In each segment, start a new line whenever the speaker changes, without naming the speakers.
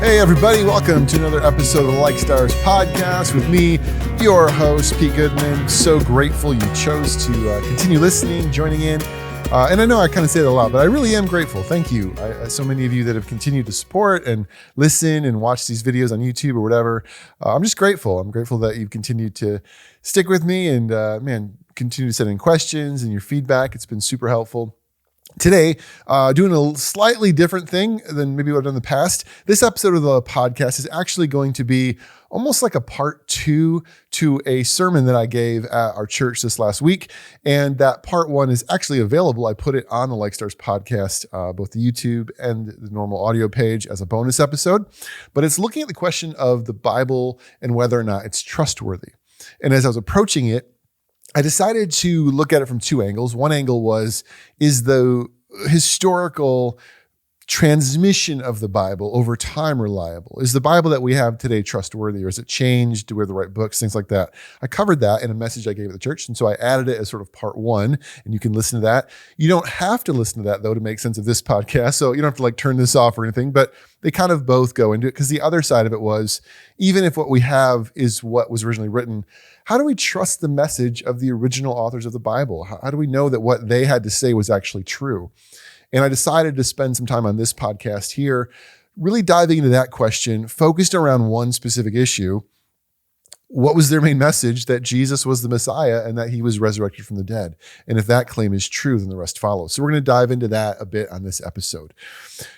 Hey everybody, welcome to another episode of the Like Stars podcast with me, your host, Pete Goodman. So grateful you chose to continue listening, joining in. And I know I kind of say that a lot, but I really am grateful. Thank you. So many of you that have continued to support and listen and watch these videos on YouTube or whatever. I'm just grateful. I'm grateful that you've continued to stick with me and continue to send in questions and your feedback. It's been super helpful. Today, doing a slightly different thing than maybe what I've done in the past. This episode of the podcast is actually going to be almost like a part 2 to a sermon that I gave at our church this last week. And that part 1 is actually available. I put it on the Like Stars podcast, both the YouTube and the normal audio page as a bonus episode. But it's looking at the question of the Bible and whether or not it's trustworthy. And as I was approaching it, I decided to look at it from 2 angles. One angle was, is the historical transmission of the Bible over time reliable? Is the Bible that we have today trustworthy, or is it changed? Do we have the right books? Things like that. I covered that in a message I gave at the church. And so I added it as sort of part 1, and you can listen to that. You don't have to listen to that though to make sense of this podcast. So you don't have to like turn this off or anything, but they kind of both go into it, because the other side of it was, even if what we have is what was originally written, how do we trust the message of the original authors of the Bible? How do we know that what they had to say was actually true? And I decided to spend some time on this podcast here, really diving into that question, focused around one specific issue. What was their main message? That Jesus was the Messiah and that he was resurrected from the dead. And if that claim is true, then the rest follows. So we're going to dive into that a bit on this episode.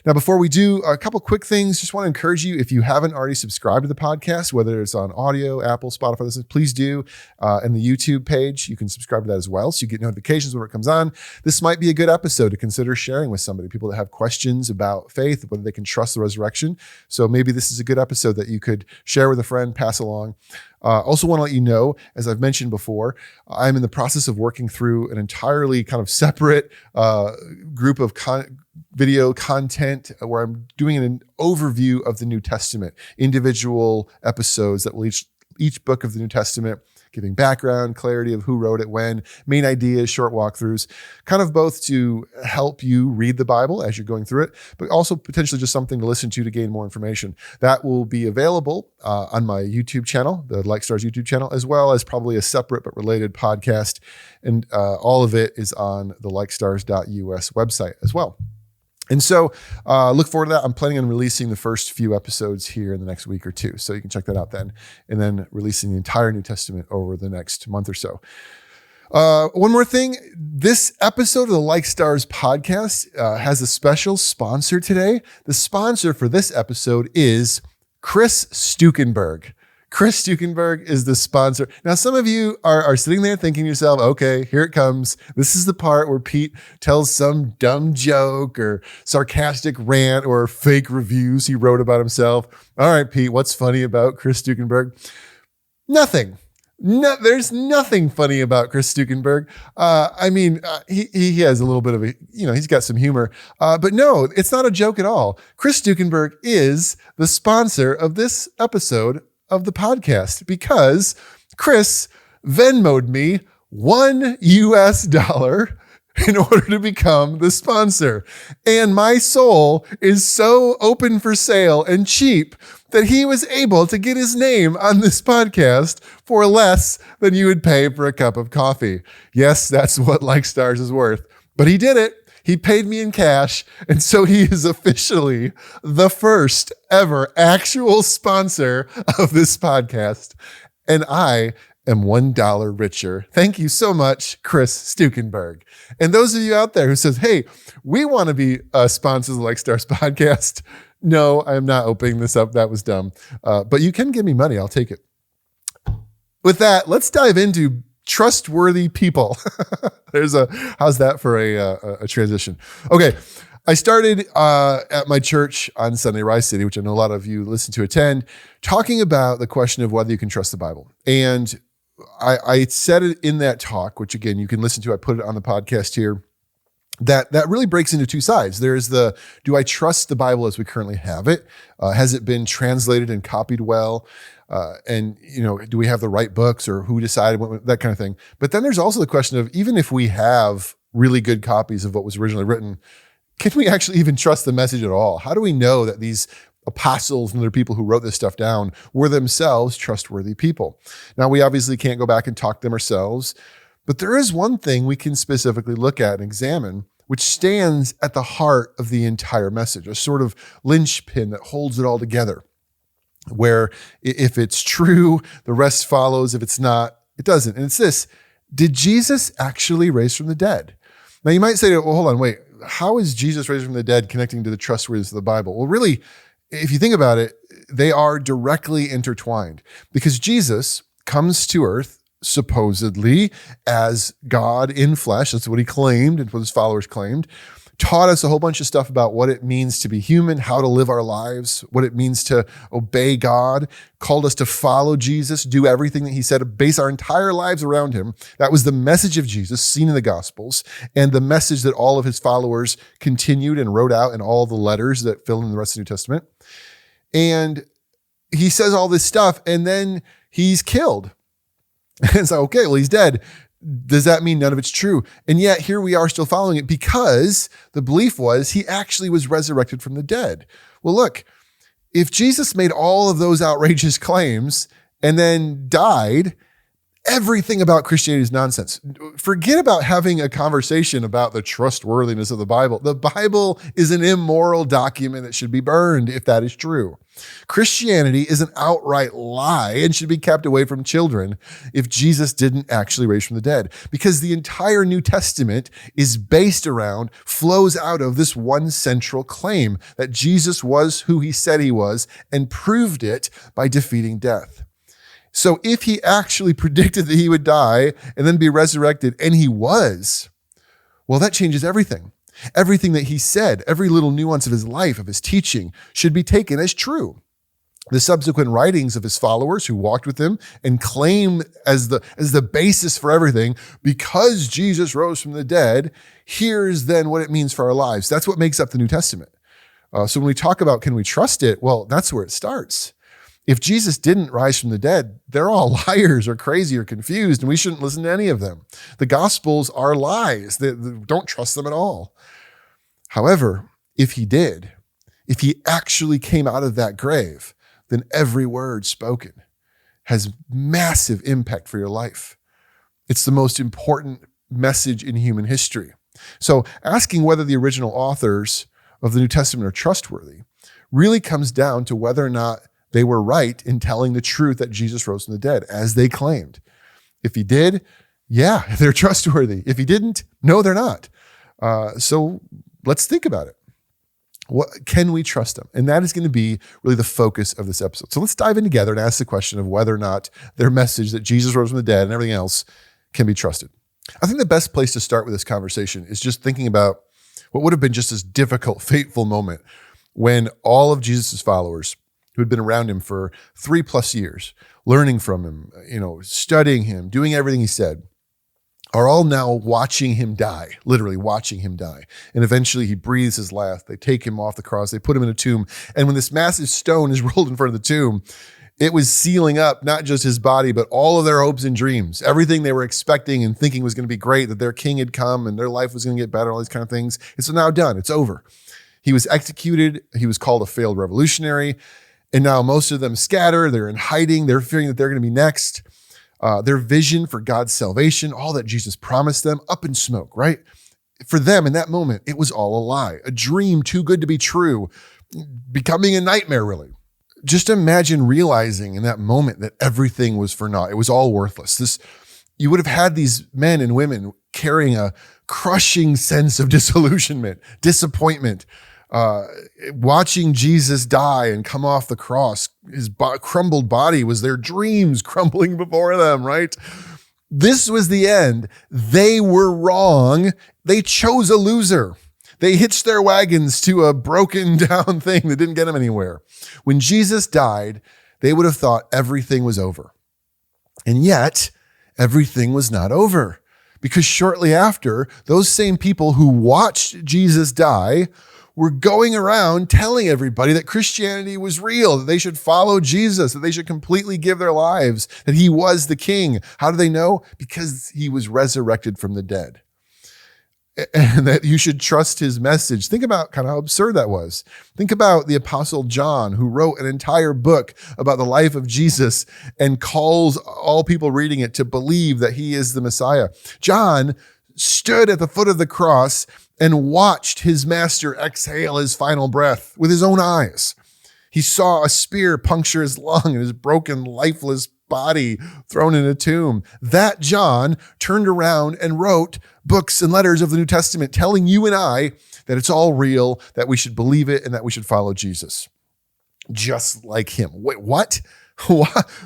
Now, before we do, a couple quick things. Just want to encourage you, if you haven't already subscribed to the podcast, whether it's on audio, Apple, Spotify, please do. And the YouTube page, you can subscribe to that as well, so you get notifications when it comes on. This might be a good episode to consider sharing with somebody, people that have questions about faith, whether they can trust the resurrection. So maybe this is a good episode that you could share with a friend, pass along. Also want to let you know, as I've mentioned before, I'm in the process of working through an entirely kind of separate group of video content where I'm doing an overview of the New Testament, individual episodes that will each book of the New Testament, giving background, clarity of who wrote it, when, main ideas, short walkthroughs, kind of both to help you read the Bible as you're going through it, but also potentially just something to listen to gain more information. That will be available on my YouTube channel, the Like Stars YouTube channel, as well as probably a separate but related podcast. And all of it is on the likestars.us website as well. And so look forward to that. I'm planning on releasing the first few episodes here in the next week or 2. So you can check that out then. And then releasing the entire New Testament over the next month or so. One more thing. This episode of the Like Stars podcast has a special sponsor today. The sponsor for this episode is Chris Stukenberg. Chris Stukenberg is the sponsor. Now, some of you are sitting there thinking to yourself, okay, here it comes. This is the part where Pete tells some dumb joke or sarcastic rant or fake reviews he wrote about himself. All right, Pete, what's funny about Chris Stukenberg? Nothing. No, there's nothing funny about Chris Stukenberg. He has a little bit of he's got some humor. But no, it's not a joke at all. Chris Stukenberg is the sponsor of this episode of the podcast, because Chris Venmo'd me $1 in order to become the sponsor. And my soul is so open for sale and cheap that he was able to get his name on this podcast for less than you would pay for a cup of coffee. Yes, that's what Like Stars is worth. But he did it. He paid me in cash, and so he is officially the first ever actual sponsor of this podcast, and I am $1 richer. Thank you so much, Chris Stukenberg. And those of you out there who says, hey, we want to be sponsors of the Like Stars podcast. No, I am not opening this up. That was dumb. But you can give me money. I'll take it. With that, let's dive into trustworthy people. How's that for a transition? Okay. I started at my church on Sunday, Rise City, which I know a lot of you listen to attend, talking about the question of whether you can trust the Bible. And I said it in that talk, which again, you can listen to, I put it on the podcast here, that really breaks into 2 sides. There's do I trust the Bible as we currently have it? Has it been translated and copied well? And do we have the right books, or who decided that kind of thing? But then there's also the question of, even if we have really good copies of what was originally written, can we actually even trust the message at all? How do we know that these apostles and other people who wrote this stuff down were themselves trustworthy people. Now, we obviously can't go back and talk to them ourselves, but there is one thing we can specifically look at and examine, which stands at the heart of the entire message, a sort of linchpin that holds it all together, where if it's true, the rest follows. If it's not, it doesn't. And it's this: did Jesus actually raise from the dead? Now, you might say, well, hold on, wait, how is Jesus raised from the dead connecting to the trustworthiness of the Bible? Well, really, if you think about it, they are directly intertwined, because Jesus comes to earth supposedly as God in flesh. That's what he claimed and what his followers claimed. Taught us a whole bunch of stuff about what it means to be human, how to live our lives, what it means to obey God, called us to follow Jesus, do everything that he said, base our entire lives around him. That was the message of Jesus seen in the Gospels, and the message that all of his followers continued and wrote out in all the letters that fill in the rest of the New Testament. And he says all this stuff, and then he's killed. And it's like, okay, well, he's dead. Does that mean none of it's true? And yet here we are still following it, because the belief was he actually was resurrected from the dead. Well, look, if Jesus made all of those outrageous claims and then died, everything about Christianity is nonsense. Forget about having a conversation about the trustworthiness of the Bible. The Bible is an immoral document that should be burned if that is true. Christianity is an outright lie and should be kept away from children if Jesus didn't actually raise from the dead, because the entire New Testament is based around, flows out of this one central claim that Jesus was who he said he was, and proved it by defeating death. So if he actually predicted that he would die and then be resurrected, and he was, well, that changes everything. Everything that he said, every little nuance of his life, of his teaching, should be taken as true. The subsequent writings of his followers who walked with him and claim as the basis for everything, because Jesus rose from the dead, here's then what it means for our lives. That's what makes up the New Testament. So when we talk about, can we trust it? Well, that's where it starts. If Jesus didn't rise from the dead, they're all liars or crazy or confused, and we shouldn't listen to any of them. The Gospels are lies. Don't trust them at all. However, if he did, if he actually came out of that grave, then every word spoken has massive impact for your life. It's the most important message in human history. So asking whether the original authors of the New Testament are trustworthy really comes down to whether or not they were right in telling the truth that Jesus rose from the dead, as they claimed. If he did, yeah, they're trustworthy. If he didn't, no, they're not. So let's think about it. What can we trust them? And that is going to be really the focus of this episode. So let's dive in together and ask the question of whether or not their message that Jesus rose from the dead and everything else can be trusted. I think the best place to start with this conversation is just thinking about what would have been just this difficult, fateful moment when all of Jesus' followers who had been around him for 3+ years, learning from him, studying him, doing everything he said, are all now watching him die, literally watching him die. And eventually he breathes his last. They take him off the cross. They put him in a tomb. And when this massive stone is rolled in front of the tomb, it was sealing up not just his body, but all of their hopes and dreams. Everything they were expecting and thinking was going to be great, that their king had come and their life was going to get better, all these kind of things. It's now done. It's over. He was executed. He was called a failed revolutionary. And now most of them scatter. They're in hiding. They're fearing that they're going to be next. Their vision for God's salvation, all that Jesus promised them, up in smoke, right? For them in that moment, it was all a lie, a dream too good to be true, becoming a nightmare, really. Just imagine realizing in that moment that everything was for naught. It was all worthless. You would have had these men and women carrying a crushing sense of disillusionment, disappointment, watching Jesus die and come off the cross. His crumbled body was their dreams crumbling before them, right? This was the end. They were wrong. They chose a loser. They hitched their wagons to a broken down thing that didn't get them anywhere. When Jesus died, they would have thought everything was over. And yet, everything was not over. Because shortly after, those same people who watched Jesus die were going around telling everybody that Christianity was real, that they should follow Jesus, that they should completely give their lives, that he was the king. How do they know? Because he was resurrected from the dead. and that you should trust his message. Think about kind of how absurd that was. Think about the Apostle John, who wrote an entire book about the life of Jesus and calls all people reading it to believe that he is the Messiah. John stood at the foot of the cross and watched his master exhale his final breath with his own eyes. He saw a spear puncture his lung and his broken, lifeless body thrown in a tomb. That John turned around and wrote books and letters of the New Testament telling you and I that it's all real, that we should believe it, and that we should follow Jesus. Just like him. Wait, what?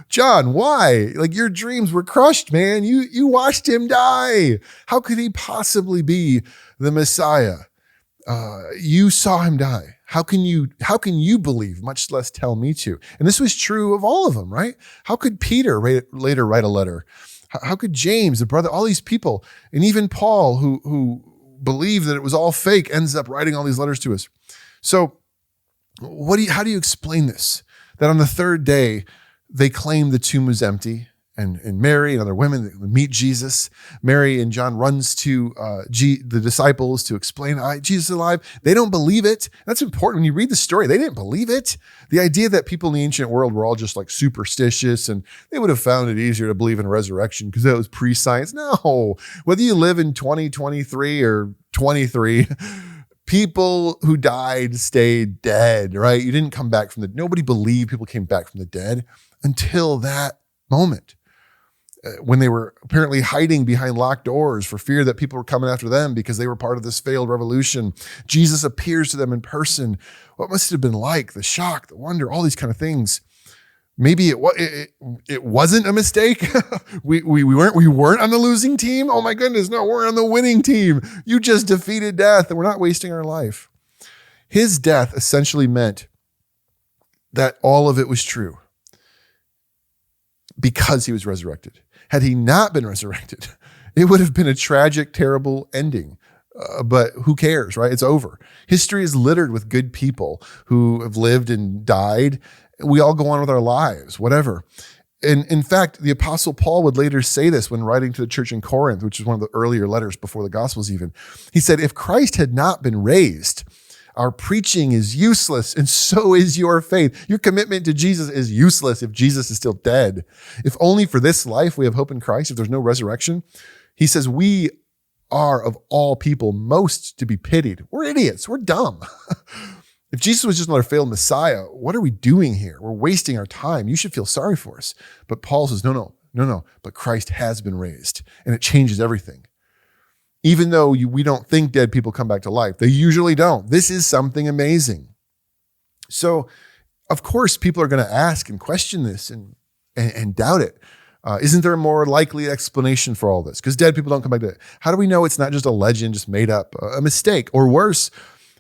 John, why? Like, your dreams were crushed, man. You watched him die. How could he possibly be the Messiah? You saw him die. How can you believe, much less tell me to? And this was true of all of them, right? How could Peter later write a letter? How could James, the brother, all these people, and even Paul, who believed that it was all fake, ends up writing all these letters to us? So how do you explain this? That on the third day, they claim the tomb was empty, and Mary and other women meet Jesus. Mary and John runs to the disciples to explain, Jesus is alive. They don't believe it. That's important. When you read the story, they didn't believe it. The idea that people in the ancient world were all just like superstitious and they would have found it easier to believe in resurrection because that was pre-science. No, whether you live in 2023 or 23, people who died stayed dead, right? You didn't come back from nobody believed people came back from the dead until that moment. When they were apparently hiding behind locked doors for fear that people were coming after them because they were part of this failed revolution. Jesus appears to them in person. What must it have been like? The shock, the wonder, all these kind of things. Maybe it wasn't a mistake. we weren't on the losing team. Oh my goodness, no, we're on the winning team. You just defeated death and we're not wasting our life. His death essentially meant that all of it was true because he was resurrected. Had he not been resurrected, it would have been a tragic, terrible ending. But who cares, right? It's over. History is littered with good people who have lived and died. We all go on with our lives, whatever. And in fact, the Apostle Paul would later say this when writing to the church in Corinth, which is one of the earlier letters before the Gospels even. He said, if Christ had not been raised, our preaching is useless, and so is your faith. Your commitment to Jesus is useless if Jesus is still dead. If only for this life we have hope in Christ, if there's no resurrection. He says, we are of all people most to be pitied. We're idiots. We're dumb. If Jesus was just another failed Messiah, what are we doing here? We're wasting our time. You should feel sorry for us. But Paul says, no. But Christ has been raised, and it changes everything. Even though we don't think dead people come back to life, they usually don't. This is something amazing. So, of course, people are going to ask and question this and doubt it. Isn't there a more likely explanation for all this? Because dead people don't come back to it. How do we know it's not just a legend, just made up, a mistake? Or worse,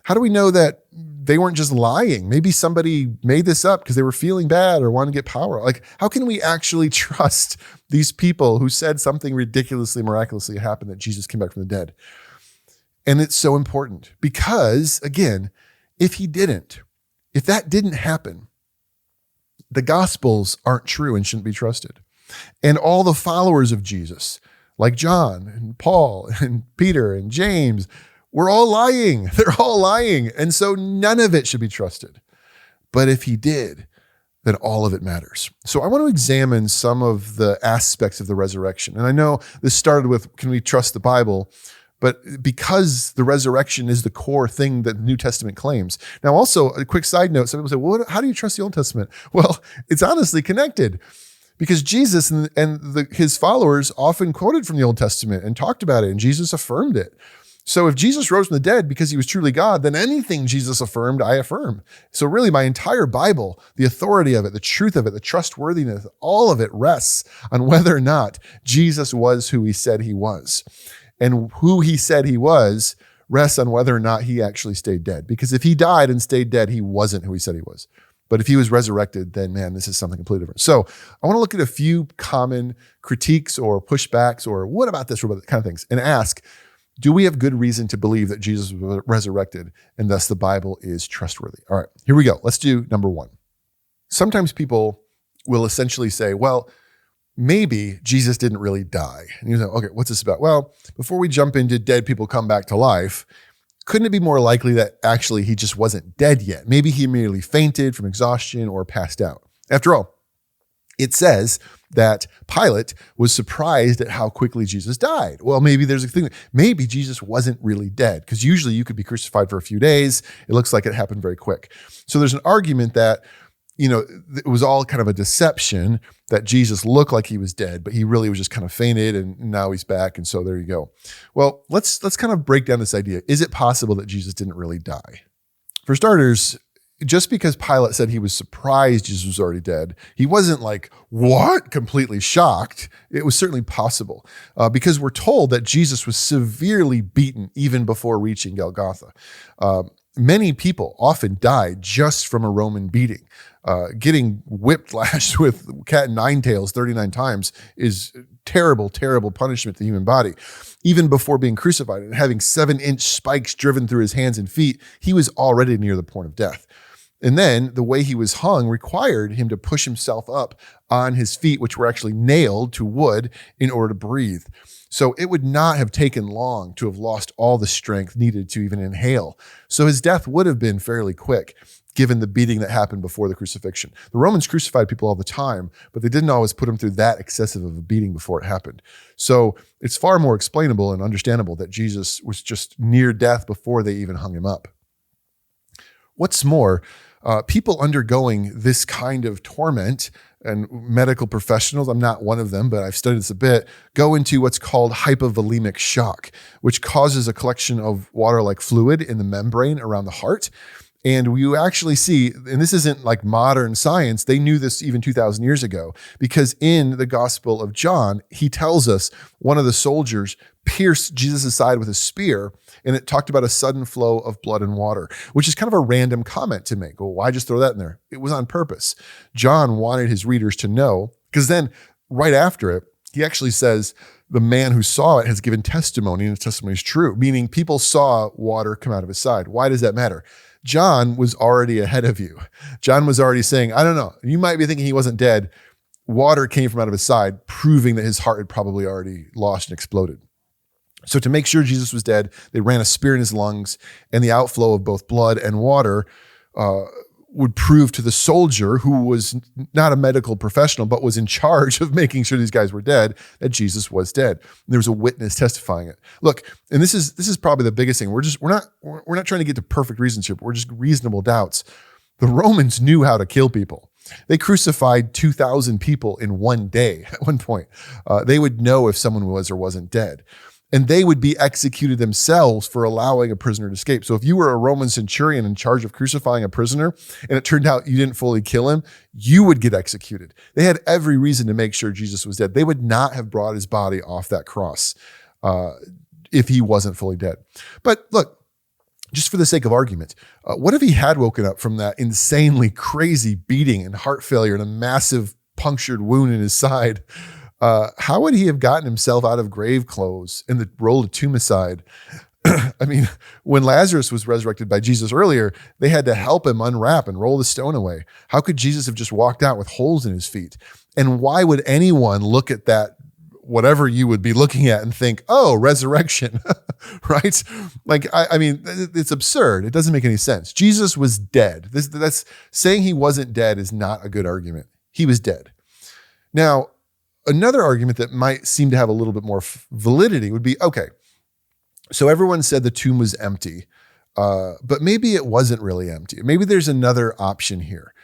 how do we know that they weren't just lying? Maybe somebody made this up because they were feeling bad or wanted to get power. Like, how can we actually trust these people who said something ridiculously, miraculously happened, that Jesus came back from the dead? And it's so important because, again, if that didn't happen, the Gospels aren't true and shouldn't be trusted. And all the followers of Jesus, like John and Paul and Peter and James, we're all lying. They're all lying. And so none of it should be trusted. But if he did, then all of it matters. So I want to examine some of the aspects of the resurrection. And I know this started with, can we trust the Bible? But because the resurrection is the core thing that the New Testament claims. Now, also a quick side note, some people say, well, how do you trust the Old Testament? Well, it's honestly connected. Because Jesus and his followers often quoted from the Old Testament and talked about it, and Jesus affirmed it. So if Jesus rose from the dead because he was truly God, then anything Jesus affirmed, I affirm. So really my entire Bible, the authority of it, the truth of it, the trustworthiness, all of it rests on whether or not Jesus was who he said he was. And who he said he was rests on whether or not he actually stayed dead. Because if he died and stayed dead, he wasn't who he said he was. But if he was resurrected, then man, this is something completely different. So I want to look at a few common critiques or pushbacks or what about this, or what kind of things, and ask, do we have good reason to believe that Jesus was resurrected and thus the Bible is trustworthy? All right, here we go. Let's do number one. Sometimes people will essentially say, well, maybe Jesus didn't really die. And you know, okay, what's this about? Well, before we jump into dead people come back to life, couldn't it be more likely that actually he just wasn't dead yet? Maybe he merely fainted from exhaustion or passed out. After all, it says that Pilate was surprised at how quickly Jesus died. Well, maybe there's a thing. Maybe Jesus wasn't really dead, because usually you could be crucified for a few days. It looks like it happened very quick. So there's an argument that, you know, it was all kind of a deception, that Jesus looked like he was dead, but he really was just kind of fainted and now he's back. And so there you go. Well, let's kind of break down this idea. Is it possible that Jesus didn't really die? For starters, just because Pilate said he was surprised Jesus was already dead, he wasn't like, what? Completely shocked. It was certainly possible because we're told that Jesus was severely beaten even before reaching Golgotha. Many people often die just from a Roman beating. Getting whiplashed with cat and nine tails 39 times is terrible, terrible punishment to the human body. Even before being crucified and having 7-inch spikes driven through his hands and feet, he was already near the point of death. And then the way he was hung required him to push himself up on his feet, which were actually nailed to wood in order to breathe. So it would not have taken long to have lost all the strength needed to even inhale. So his death would have been fairly quick, given the beating that happened before the crucifixion. The Romans crucified people all the time, but they didn't always put them through that excessive of a beating before it happened. So it's far more explainable and understandable that Jesus was just near death before they even hung him up. What's more, people undergoing this kind of torment, and medical professionals, I'm not one of them, but I've studied this a bit, go into what's called hypovolemic shock, which causes a collection of water-like fluid in the membrane around the heart. And you actually see, and this isn't like modern science, they knew this even 2,000 years ago, because in the Gospel of John, he tells us one of the soldiers pierced Jesus' side with a spear, and it talked about a sudden flow of blood and water, which is kind of a random comment to make. Well, why just throw that in there? It was on purpose. John wanted his readers to know, because then right after it, he actually says, the man who saw it has given testimony, and his testimony is true, meaning people saw water come out of his side. Why does that matter? John was already ahead of you. John was already saying, I don't know, you might be thinking he wasn't dead. Water came from out of his side, proving that his heart had probably already lost and exploded. So to make sure Jesus was dead, they ran a spear in his lungs, and the outflow of both blood and water would prove to the soldier, who was not a medical professional, but was in charge of making sure these guys were dead, that Jesus was dead. And there was a witness testifying it. Look, and this is probably the biggest thing. We're not trying to get to perfect reasons here, but we're just reasonable doubts. The Romans knew how to kill people. They crucified 2,000 people in one day at one point. They would know if someone was or wasn't dead. And they would be executed themselves for allowing a prisoner to escape. So if you were a Roman centurion in charge of crucifying a prisoner, and it turned out you didn't fully kill him, you would get executed. They had every reason to make sure Jesus was dead. They would not have brought his body off that cross if he wasn't fully dead. But look, just for the sake of argument, what if he had woken up from that insanely crazy beating and heart failure and a massive punctured wound in his side? How would he have gotten himself out of grave clothes in the role of tombicide? I mean, when Lazarus was resurrected by Jesus earlier, they had to help him unwrap and roll the stone away. How could Jesus have just walked out with holes in his feet? And why would anyone look at that, whatever you would be looking at, and think, oh, resurrection, right? Like, I mean, it's absurd. It doesn't make any sense. Jesus was dead. That's saying he wasn't dead is not a good argument. He was dead. Now, another argument that might seem to have a little bit more validity would be, okay, so everyone said the tomb was empty, but maybe it wasn't really empty. Maybe there's another option here.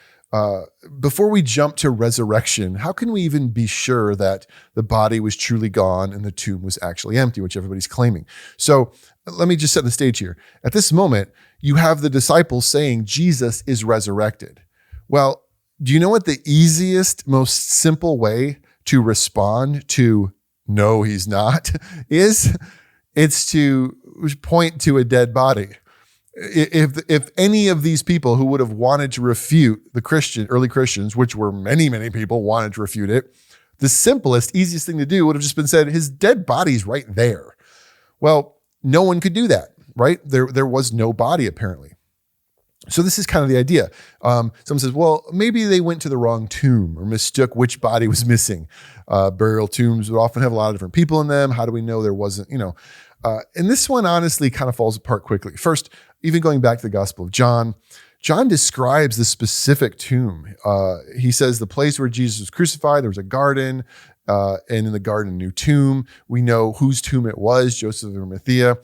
Before we jump to resurrection, how can we even be sure that the body was truly gone and the tomb was actually empty, which everybody's claiming? So let me just set the stage here. At this moment, you have the disciples saying Jesus is resurrected. Well, do you know what the easiest, most simple way to respond to no, he's not is? It's to point to a dead body. If any of these people who would have wanted to refute the early Christians, which were many, many people wanted to refute it, the simplest, easiest thing to do would have just been said, his dead body's right there. Well, no one could do that, right? There was no body apparently. So this is kind of the idea. Someone says, well, maybe they went to the wrong tomb or mistook which body was missing. Burial tombs would often have a lot of different people in them. How do we know there wasn't, and this one honestly kind of falls apart quickly. First, even going back to the Gospel of John, John describes the specific tomb. He says the place where Jesus was crucified, there was a garden, and in the garden, a new tomb. We know whose tomb it was, Joseph of Arimathea.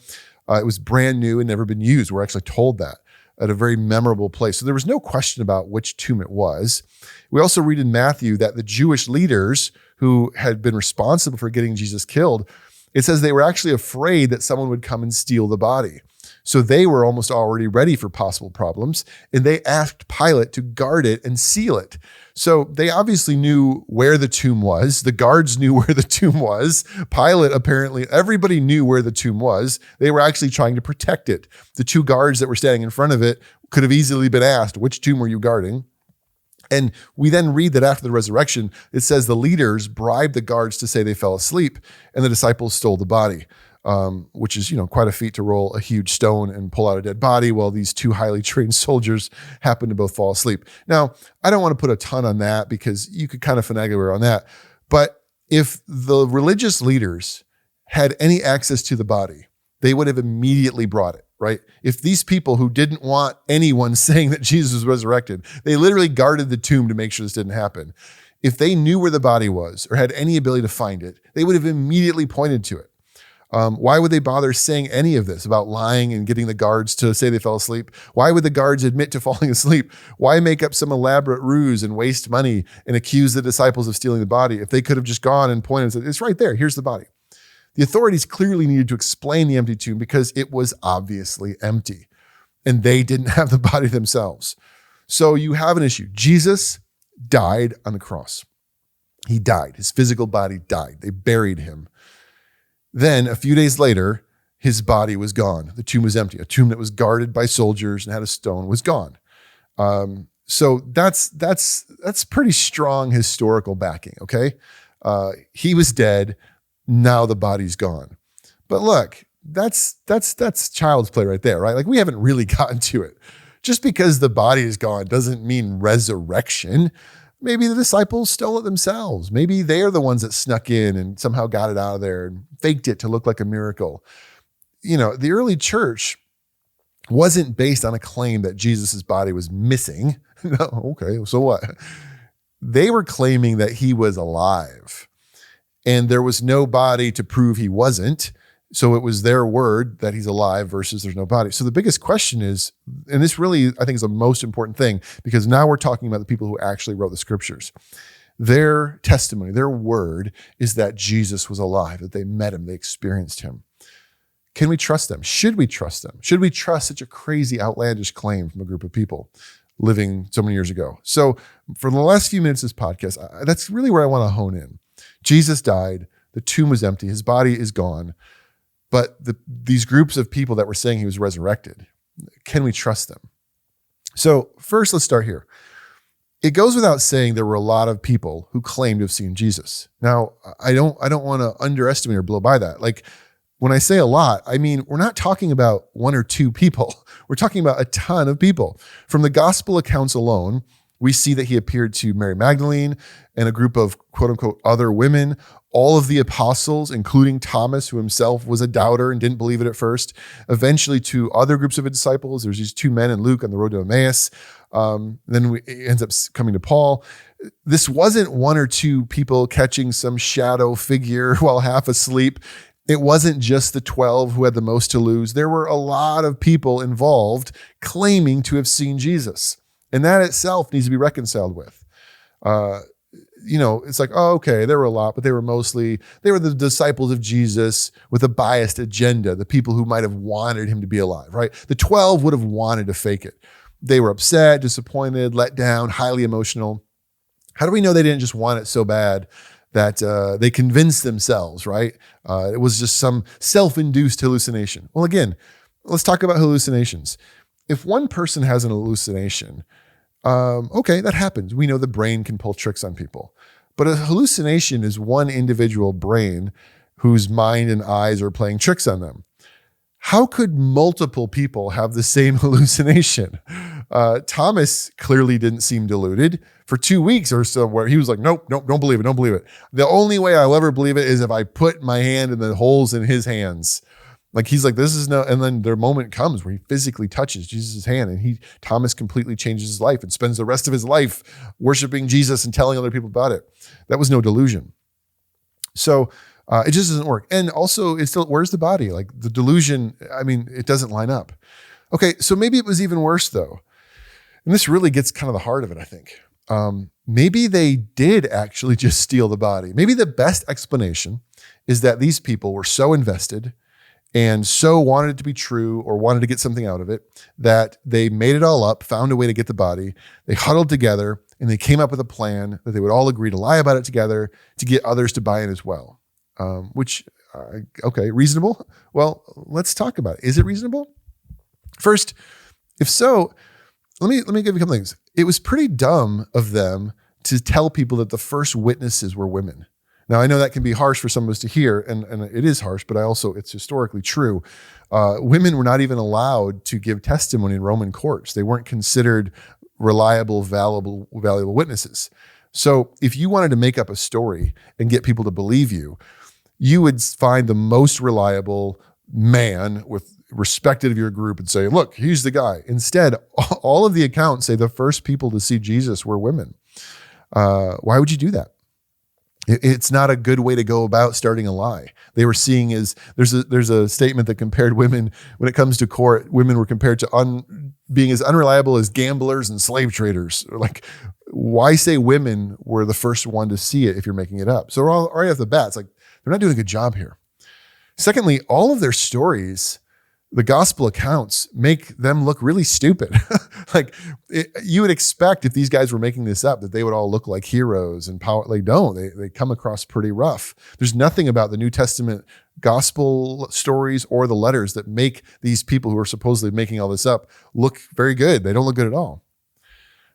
It was brand new and never been used. We're actually told that at a very memorable place. So there was no question about which tomb it was. We also read in Matthew that the Jewish leaders who had been responsible for getting Jesus killed, it says they were actually afraid that someone would come and steal the body. So they were almost already ready for possible problems, and they asked Pilate to guard it and seal it. So they obviously knew where the tomb was. The guards knew where the tomb was. Pilate, apparently, everybody knew where the tomb was. They were actually trying to protect it. The two guards that were standing in front of it could have easily been asked, which tomb were you guarding? And we then read that after the resurrection, it says the leaders bribed the guards to say they fell asleep, and the disciples stole the body. Which is, quite a feat to roll a huge stone and pull out a dead body while these two highly trained soldiers happen to both fall asleep. Now, I don't want to put a ton on that because you could kind of finagle on that. But if the religious leaders had any access to the body, they would have immediately brought it, right? If these people who didn't want anyone saying that Jesus was resurrected, they literally guarded the tomb to make sure this didn't happen. If they knew where the body was or had any ability to find it, they would have immediately pointed to it. Why would they bother saying any of this about lying and getting the guards to say they fell asleep? Why would the guards admit to falling asleep? Why make up some elaborate ruse and waste money and accuse the disciples of stealing the body if they could have just gone and pointed and said, it's right there, here's the body. The authorities clearly needed to explain the empty tomb because it was obviously empty and they didn't have the body themselves. So you have an issue. Jesus died on the cross. He died. His physical body died. They buried him. Then a few days later, his body was gone. The tomb was empty. A tomb that was guarded by soldiers and had a stone was gone. So that's pretty strong historical backing. Okay, he was dead. Now the body's gone. But look, that's child's play right there, right? Like we haven't really gotten to it. Just because the body is gone doesn't mean resurrection. Maybe the disciples stole it themselves. Maybe they are the ones that snuck in and somehow got it out of there and faked it to look like a miracle. The early church wasn't based on a claim that Jesus's body was missing. No, okay, so what? They were claiming that he was alive and there was no body to prove he wasn't. So it was their word that he's alive versus there's no body. So the biggest question is, and this really, I think is the most important thing, because now we're talking about the people who actually wrote the scriptures. Their testimony, their word is that Jesus was alive, that they met him, they experienced him. Can we trust them? Should we trust them? Should we trust such a crazy, outlandish claim from a group of people living so many years ago? So for the last few minutes of this podcast, that's really where I want to hone in. Jesus died. The tomb was empty. His body is gone. But these groups of people that were saying he was resurrected, can we trust them? So first, let's start here. It goes without saying there were a lot of people who claimed to have seen Jesus. Now, I don't want to underestimate or blow by that. Like when I say a lot, I mean, we're not talking about one or two people. We're talking about a ton of people. From the gospel accounts alone, we see that he appeared to Mary Magdalene and a group of quote unquote other women, all of the apostles, including Thomas, who himself was a doubter and didn't believe it at first, eventually to other groups of disciples. There's these two men in Luke on the road to Emmaus. Then it ends up coming to Paul. This wasn't one or two people catching some shadow figure while half asleep. It wasn't just the 12 who had the most to lose. There were a lot of people involved claiming to have seen Jesus. And that itself needs to be reconciled with. It's like, oh, okay, there were a lot, but they were the disciples of Jesus with a biased agenda, the people who might have wanted him to be alive, right? The 12 would have wanted to fake it. They were upset, disappointed, let down, highly emotional. How do we know they didn't just want it so bad that they convinced themselves, right? It was just some self-induced hallucination. Well, again, let's talk about hallucinations. If one person has an hallucination, okay, that happens. We know the brain can pull tricks on people. But a hallucination is one individual brain whose mind and eyes are playing tricks on them. How could multiple people have the same hallucination? Thomas clearly didn't seem deluded for 2 weeks or so, where he was like, nope, don't believe it. Don't believe it. The only way I'll ever believe it is if I put my hand in the holes in his hands. Like he's like, this is no, and then their moment comes where he physically touches Jesus' hand, and Thomas completely changes his life and spends the rest of his life worshiping Jesus and telling other people about it. That was no delusion. So it just doesn't work. And also it's still, where's the body? Like the delusion, I mean, it doesn't line up. Okay. So maybe it was even worse though. And this really gets kind of the heart of it, I think. Maybe they did actually just steal the body. Maybe the best explanation is that these people were so invested and so wanted it to be true or wanted to get something out of it that they made it all up, found a way to get the body. They huddled together and they came up with a plan that they would all agree to lie about it together to get others to buy in as well. Okay, reasonable? Well, let's talk about it. Is it reasonable? First, if so, let me give you a couple things. It was pretty dumb of them to tell people that the first witnesses were women. Now, I know that can be harsh for some of us to hear, and it is harsh, but it's historically true. Women were not even allowed to give testimony in Roman courts. They weren't considered reliable, valuable witnesses. So if you wanted to make up a story and get people to believe you, you would find the most reliable man with respected of your group and say, look, he's the guy. Instead, all of the accounts say the first people to see Jesus were women. Why would you do that? It's not a good way to go about starting a lie. They were seeing there's a statement that compared women, when it comes to court, women were compared to being as unreliable as gamblers and slave traders. Like, why say women were the first one to see it if you're making it up? So right off the bat, it's like, they're not doing a good job here. Secondly, all of their stories, the gospel accounts, make them look really stupid. You would expect if these guys were making this up that they would all look like heroes and power. They don't. They come across pretty rough. There's nothing about the New Testament gospel stories or the letters that make these people who are supposedly making all this up look very good. They don't look good at all.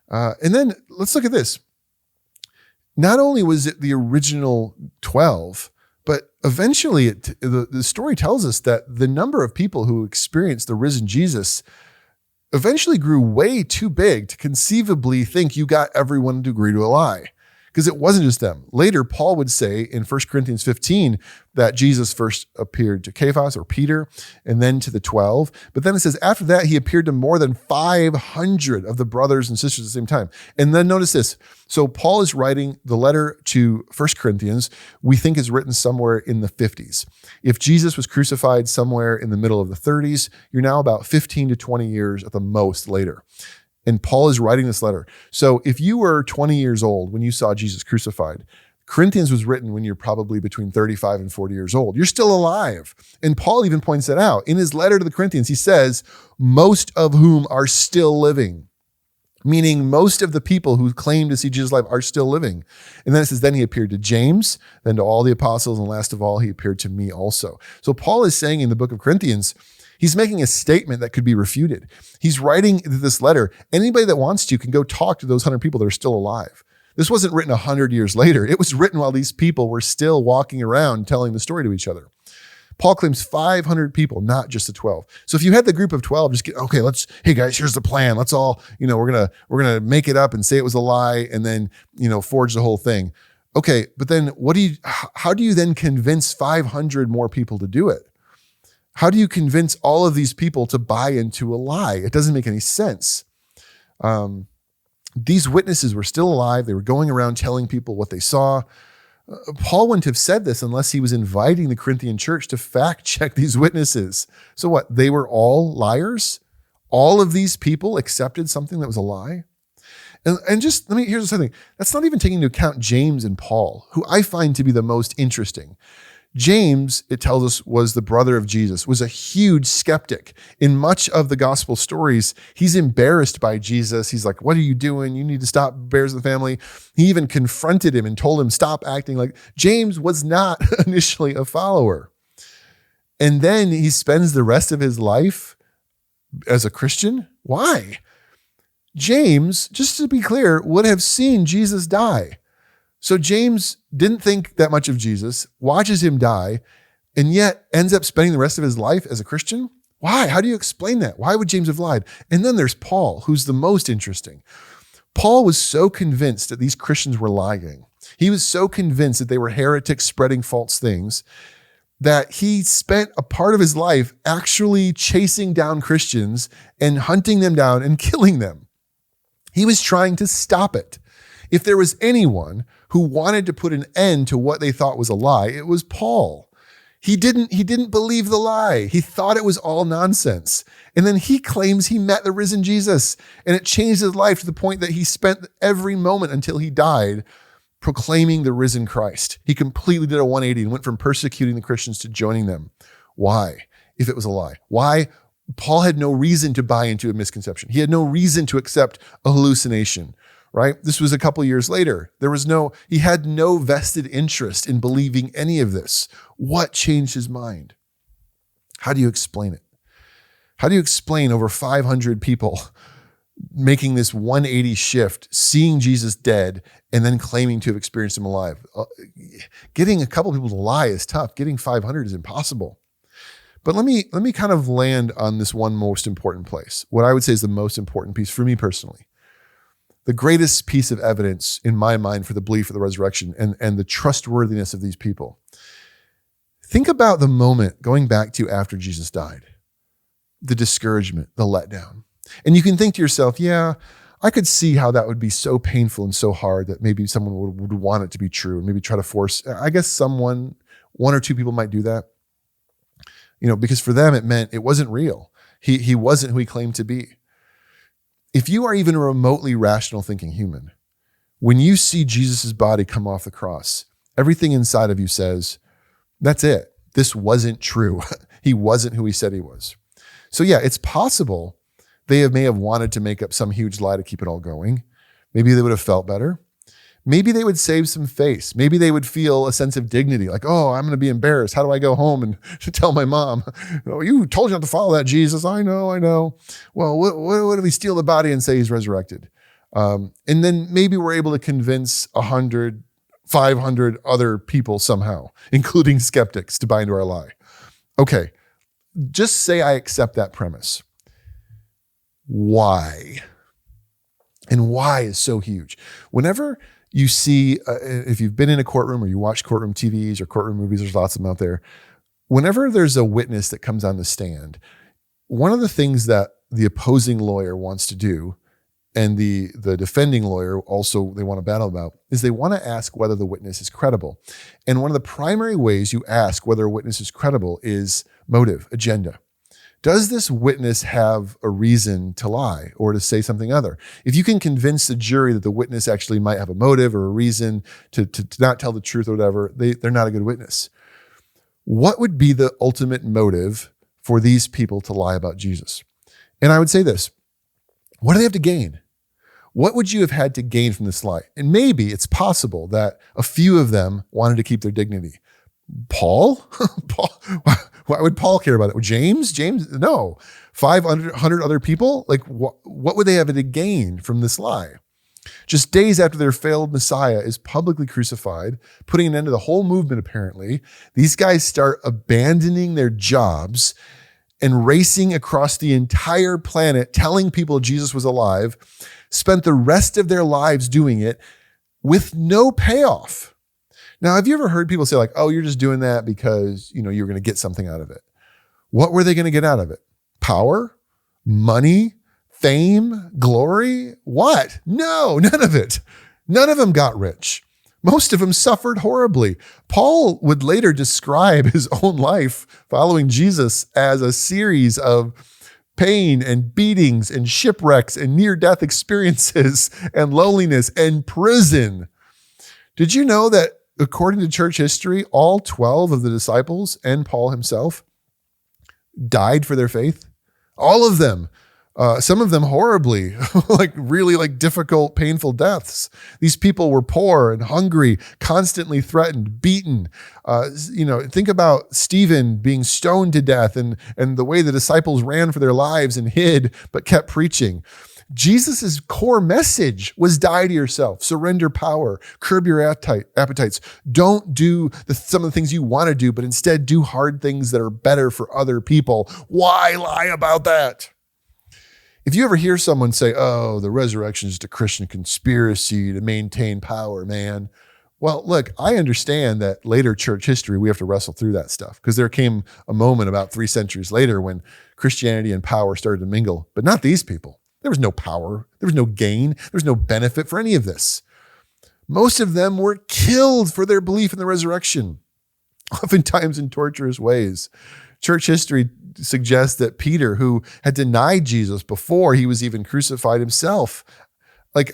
And then let's look at this. Not only was it the original 12, but eventually the story tells us that the number of people who experienced the risen Jesus eventually grew way too big to conceivably think you got everyone to agree to a lie, because it wasn't just them. Later, Paul would say in 1 Corinthians 15 that Jesus first appeared to Cephas or Peter and then to the 12. But then it says after that, he appeared to more than 500 of the brothers and sisters at the same time. And then notice this. So Paul is writing the letter to 1 Corinthians, we think is written somewhere in the 50s. If Jesus was crucified somewhere in the middle of the 30s, you're now about 15 to 20 years at the most later. And Paul is writing this letter. So if you were 20 years old when you saw Jesus crucified, Corinthians was written when you're probably between 35 and 40 years old. You're still alive. And Paul even points that out. In his letter to the Corinthians, he says, most of whom are still living, meaning most of the people who claim to see Jesus alive are still living. And then it says, then he appeared to James, then to all the apostles, and last of all, he appeared to me also. So Paul is saying in the book of Corinthians, he's making a statement that could be refuted. He's writing this letter. Anybody that wants to can go talk to those 100 people that are still alive. This wasn't written 100 years later. It was written while these people were still walking around telling the story to each other. Paul claims 500 people, not just the 12. So if you had the group of 12, hey guys, here's the plan. Let's all, we're going to make it up and say it was a lie and then, forge the whole thing. Okay. But then how do you then convince 500 more people to do it? How do you convince all of these people to buy into a lie? It doesn't make any sense. These witnesses were still alive. They were going around telling people what they saw. Paul wouldn't have said this unless he was inviting the Corinthian church to fact check these witnesses. So what? They were all liars? All of these people accepted something that was a lie? And here's the thing. That's not even taking into account James and Paul, who I find to be the most interesting. James, it tells us, was the brother of Jesus, was a huge skeptic. In much of the gospel stories, he's embarrassed by Jesus. He's like, what are you doing? You need to stop bears in the family. He even confronted him and told him, stop acting like. James was not initially a follower. And then he spends the rest of his life as a Christian. Why? James, just to be clear, would have seen Jesus die. So James didn't think that much of Jesus, watches him die, and yet ends up spending the rest of his life as a Christian. Why? How do you explain that? Why would James have lied? And then there's Paul, who's the most interesting. Paul was so convinced that these Christians were lying. He was so convinced that they were heretics spreading false things that he spent a part of his life actually chasing down Christians and hunting them down and killing them. He was trying to stop it. If there was anyone who wanted to put an end to what they thought was a lie, it was Paul. He didn't believe the lie. He thought it was all nonsense. And then he claims he met the risen Jesus, and it changed his life to the point that he spent every moment until he died proclaiming the risen Christ. He completely did a 180 and went from persecuting the Christians to joining them. Why? If it was a lie. Why? Paul had no reason to buy into a misconception. He had no reason to accept a hallucination, right? This was a couple years later. He had no vested interest in believing any of this. What changed his mind? How do you explain it? How do you explain over 500 people making this 180 shift, seeing Jesus dead, and then claiming to have experienced him alive? Getting a couple people to lie is tough. Getting 500 is impossible. But let me kind of land on this one most important place. What I would say is the most important piece for me personally. The greatest piece of evidence in my mind for the belief of the resurrection and the trustworthiness of these people. Think about the moment going back to after Jesus died, the discouragement, the letdown. And you can think to yourself, yeah, I could see how that would be so painful and so hard that maybe someone would want it to be true and maybe try to force, I guess one or two people might do that. Because for them, it meant it wasn't real. He wasn't who he claimed to be. If you are even a remotely rational thinking human, when you see Jesus' body come off the cross, everything inside of you says, that's it. This wasn't true. He wasn't who he said he was. So yeah, it's possible they may have wanted to make up some huge lie to keep it all going. Maybe they would have felt better. Maybe they would save some face. Maybe they would feel a sense of dignity, like, oh, I'm going to be embarrassed. How do I go home and tell my mom, oh, you told you not to follow that Jesus. I know. Well, what if we steal the body and say he's resurrected? And then maybe we're able to convince 100, 500 other people somehow, including skeptics, to buy into our lie. Okay, just say I accept that premise. Why? And why is so huge. Whenever you see, if you've been in a courtroom or you watch courtroom TVs or courtroom movies, there's lots of them out there. Whenever there's a witness that comes on the stand, one of the things that the opposing lawyer wants to do, and the defending lawyer also they want to battle about, is they want to ask whether the witness is credible. And one of the primary ways you ask whether a witness is credible is motive, agenda. Does this witness have a reason to lie or to say something other? If you can convince the jury that the witness actually might have a motive or a reason to not tell the truth or whatever, they're not a good witness. What would be the ultimate motive for these people to lie about Jesus? And I would say this, what do they have to gain? What would you have had to gain from this lie? And maybe it's possible that a few of them wanted to keep their dignity. Paul? Why would Paul care about it? James? No. 500 other people? Like, what would they have to gain from this lie? Just days after their failed Messiah is publicly crucified, putting an end to the whole movement apparently, these guys start abandoning their jobs and racing across the entire planet, telling people Jesus was alive, spent the rest of their lives doing it with no payoff. Now, have you ever heard people say like, oh, you're just doing that because, you're going to get something out of it? What were they going to get out of it? Power? Money? Fame? Glory? What? No, none of it. None of them got rich. Most of them suffered horribly. Paul would later describe his own life following Jesus as a series of pain and beatings and shipwrecks and near-death experiences and loneliness and prison. Did you know that according to church history, all 12 of the disciples and Paul himself died for their faith? All of them. Some of them horribly, really difficult, painful deaths. These people were poor and hungry, constantly threatened, beaten. Think about Stephen being stoned to death and the way the disciples ran for their lives and hid, but kept preaching. Jesus's core message was die to yourself, surrender power, curb your appetites. Don't do some of the things you want to do, but instead do hard things that are better for other people. Why lie about that? If you ever hear someone say, oh, the resurrection is just a Christian conspiracy to maintain power, man. Well, look, I understand that later church history, we have to wrestle through that stuff because there came a moment about 3 centuries later when Christianity and power started to mingle, but not these people. There was no power. There was no gain. There was no benefit for any of this. Most of them were killed for their belief in the resurrection, oftentimes in torturous ways. Church history suggests that Peter, who had denied Jesus before he was even crucified himself, like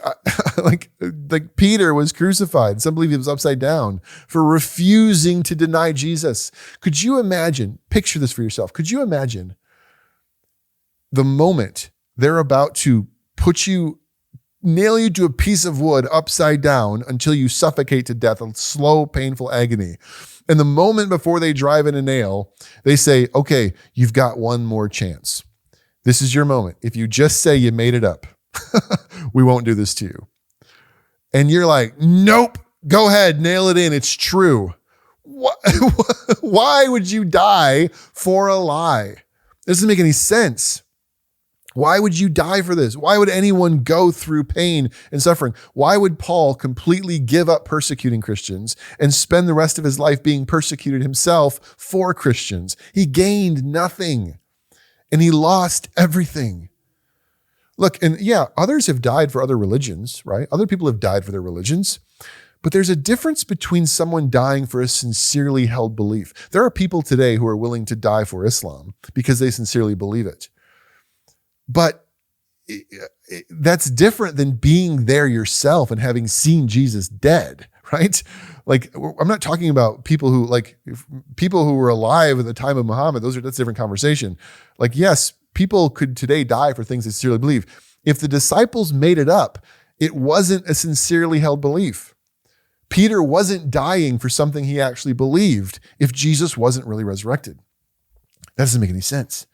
Peter was crucified. Some believe he was upside down for refusing to deny Jesus. Could you imagine, picture this for yourself. Could you imagine the moment they're about to nail you to a piece of wood upside down until you suffocate to death, a slow, painful agony. And the moment before they drive in a nail, they say, okay, you've got one more chance. This is your moment. If you just say you made it up, we won't do this to you. And you're like, nope, go ahead, nail it in. It's true. Why would you die for a lie? It doesn't make any sense. Why would you die for this? Why would anyone go through pain and suffering? Why would Paul completely give up persecuting Christians and spend the rest of his life being persecuted himself for Christians? He gained nothing and he lost everything. Look, and yeah, others have died for other religions, right? Other people have died for their religions, but there's a difference between someone dying for a sincerely held belief. There are people today who are willing to die for Islam because they sincerely believe it. But that's different than being there yourself and having seen Jesus dead, right? Like, I'm not talking about people who were alive at the time of Muhammad. That's a different conversation. Like, yes, people could today die for things they sincerely believe. If the disciples made it up, it wasn't a sincerely held belief. Peter wasn't dying for something he actually believed if Jesus wasn't really resurrected. That doesn't make any sense.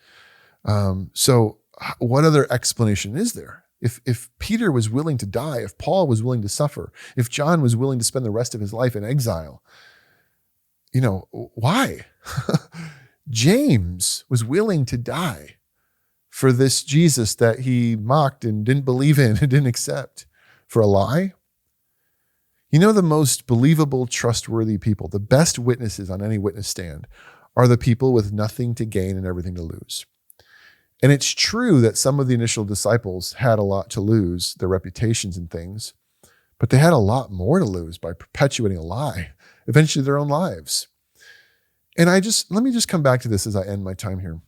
So what other explanation is there? If Peter was willing to die, if Paul was willing to suffer, if John was willing to spend the rest of his life in exile, why? James was willing to die for this Jesus that he mocked and didn't believe in and didn't accept for a lie. The most believable, trustworthy people, the best witnesses on any witness stand are the people with nothing to gain and everything to lose. And it's true that some of the initial disciples had a lot to lose, their reputations and things, but they had a lot more to lose by perpetuating a lie, eventually their own lives. And let me just come back to this as I end my time here.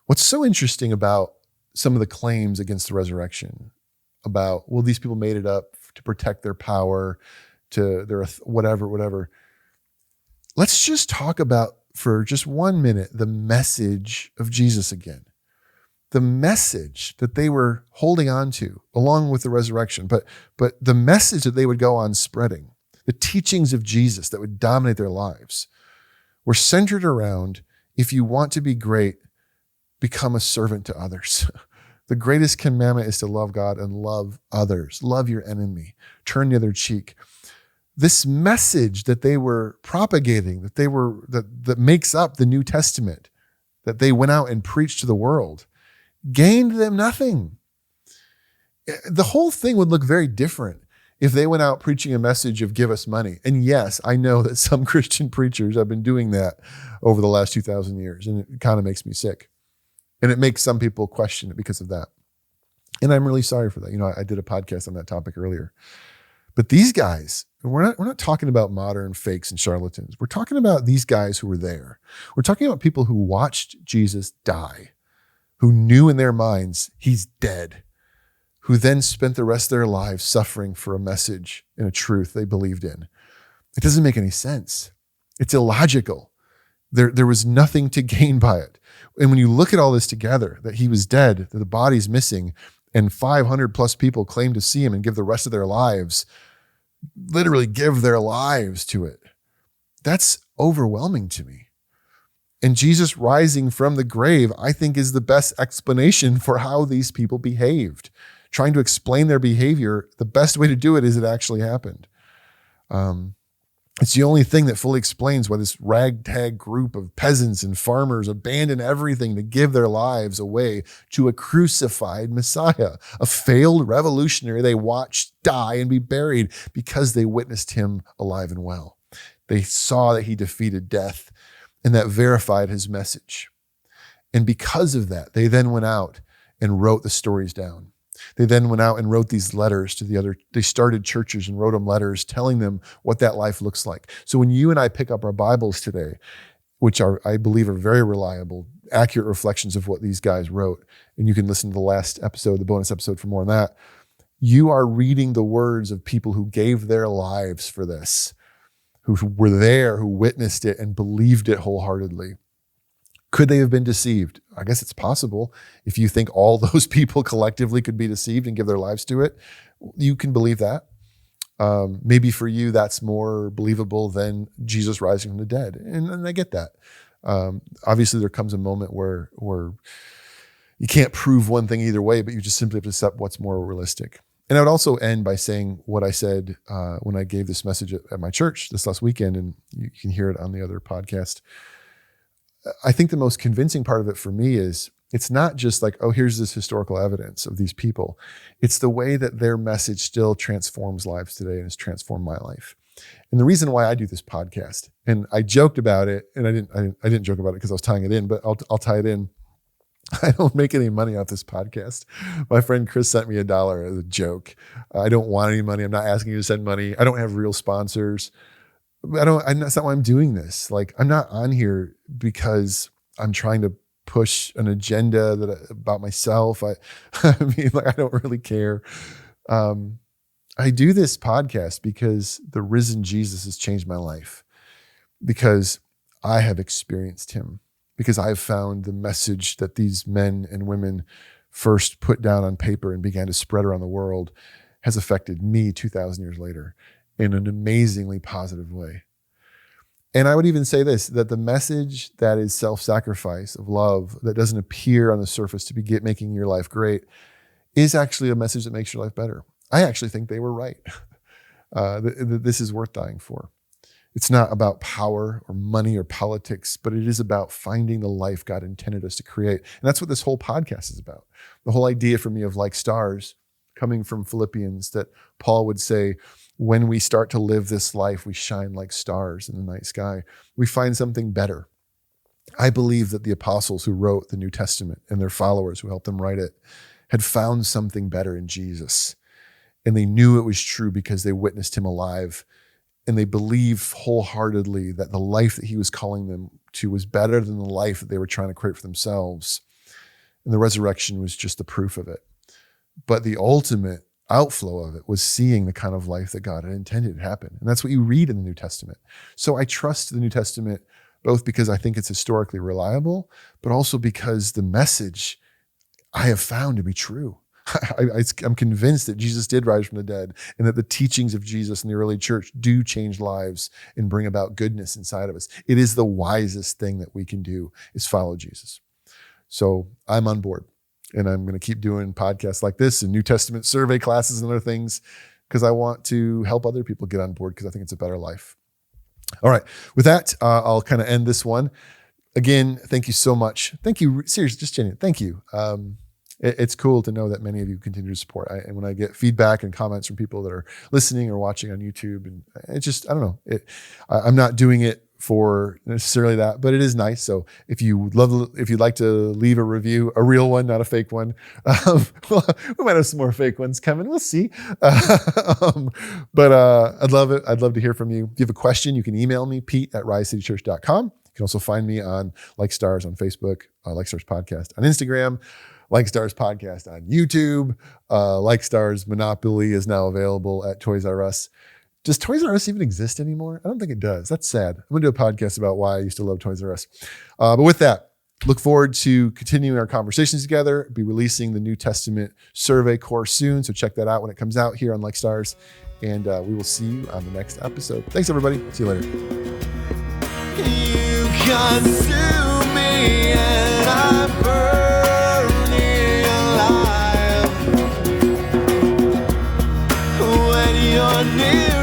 What's so interesting about some of the claims against the resurrection about, well, these people made it up to protect their power, to their whatever. Let's just talk about for just 1 minute the message of Jesus again. The message that they were holding on to along with the resurrection, but the message that they would go on spreading, the teachings of Jesus that would dominate their lives, were centered around, if you want to be great, become a servant to others. The greatest commandment is to love God and love others. Love your enemy. Turn the other cheek. This message that they were propagating, that makes up the New Testament, that they went out and preached to the world, gained them nothing. The whole thing would look very different if they went out preaching a message of give us money. And yes, I know that some Christian preachers have been doing that over the last 2,000 years, and it kind of makes me sick. And it makes some people question it because of that. And I'm really sorry for that. I did a podcast on that topic earlier. But these guys, we're not talking about modern fakes and charlatans. We're talking about these guys who were there. We're talking about people who watched Jesus die, who knew in their minds he's dead, who then spent the rest of their lives suffering for a message and a truth they believed in. It doesn't make any sense. It's illogical. There was nothing to gain by it. And when you look at all this together, that he was dead, that the body's missing, and 500 plus people claim to see him and give the rest of their lives, literally give their lives to it, that's overwhelming to me. And Jesus rising from the grave, I think, is the best explanation for how these people behaved. Trying to explain their behavior, the best way to do it is it actually happened. It's the only thing that fully explains why this ragtag group of peasants and farmers abandoned everything to give their lives away to a crucified Messiah, a failed revolutionary they watched die and be buried because they witnessed him alive and well. They saw that he defeated death, and that verified his message. And because of that, they then went out and wrote the stories down. They then went out and wrote these letters to the other. They started churches and wrote them letters telling them what that life looks like. So when you and I pick up our Bibles today, which are, I believe, are very reliable, accurate reflections of what these guys wrote, and you can listen to the last episode, the bonus episode for more on that, you are reading the words of people who gave their lives for this, who were there, who witnessed it and believed it wholeheartedly. Could they have been deceived? I guess it's possible. If you think all those people collectively could be deceived and give their lives to it, you can believe that. Maybe for you, that's more believable than Jesus rising from the dead. And I get that. Obviously, there comes a moment where you can't prove one thing either way, but you just simply have to accept what's more realistic. And I would also end by saying what I said when I gave this message at my church this last weekend, and you can hear it on the other podcast. I think the most convincing part of it for me is it's not just like, oh, here's this historical evidence of these people. It's the way that their message still transforms lives today and has transformed my life. And the reason why I do this podcast, and I joked about it, and I didn't joke about it because I was tying it in, but I'll tie it in. I don't make any money off this podcast. My friend Chris sent me $1 as a joke. I don't want any money. I'm not asking you to send money. I don't have real sponsors. That's not why I'm doing this. Like, I'm not on here because I'm trying to push an agenda about myself. I mean, like, I don't really care. I do this podcast because the risen Jesus has changed my life, because I have experienced him, because I've found the message that these men and women first put down on paper and began to spread around the world has affected me 2,000 years later in an amazingly positive way. And I would even say this, that the message that is self-sacrifice, of love, that doesn't appear on the surface to be making your life great, is actually a message that makes your life better. I actually think they were right. This is worth dying for. It's not about power or money or politics, but it is about finding the life God intended us to create. And that's what this whole podcast is about. The whole idea for me of like stars, coming from Philippians, that Paul would say, when we start to live this life, we shine like stars in the night sky. We find something better. I believe that the apostles who wrote the New Testament and their followers who helped them write it had found something better in Jesus. And they knew it was true because they witnessed him alive. And they believe wholeheartedly that the life that he was calling them to was better than the life that they were trying to create for themselves. And the resurrection was just the proof of it. But the ultimate outflow of it was seeing the kind of life that God had intended to happen. And that's what you read in the New Testament. So I trust the New Testament, both because I think it's historically reliable, but also because the message I have found to be true. I'm convinced that Jesus did rise from the dead, and that the teachings of Jesus in the early church do change lives and bring about goodness inside of us. It is the wisest thing that we can do, is follow Jesus. So I'm on board, and I'm going to keep doing podcasts like this and New Testament survey classes and other things, because I want to help other people get on board, because I think it's a better life. All right. With that, I'll kind of end this one. Again, thank you so much. Thank you. Seriously, just genuine. Thank you. It's cool to know that many of you continue to support. And when I get feedback and comments from people that are listening or watching on YouTube, and it just, I don't know, I'm not doing it for necessarily that, but it is nice. So if you'd like to leave a review, a real one, not a fake one, well, we might have some more fake ones coming. We'll see. But I'd love it. I'd love to hear from you. If you have a question, you can email me, pete@risecitychurch.com. You can also find me on Like Stars on Facebook, Like Stars Podcast on Instagram, Like Stars Podcast on YouTube. Like Stars Monopoly is now available at Toys R Us. Does Toys R Us even exist anymore? I don't think it does. That's sad. I'm going to do a podcast about why I used to love Toys R Us. But with that, look forward to continuing our conversations together. Be releasing the New Testament survey course soon, so check that out when it comes out here on Like Stars. And we will see you on the next episode. Thanks, everybody. See you later. You consume
and I'm burning alive. When you're near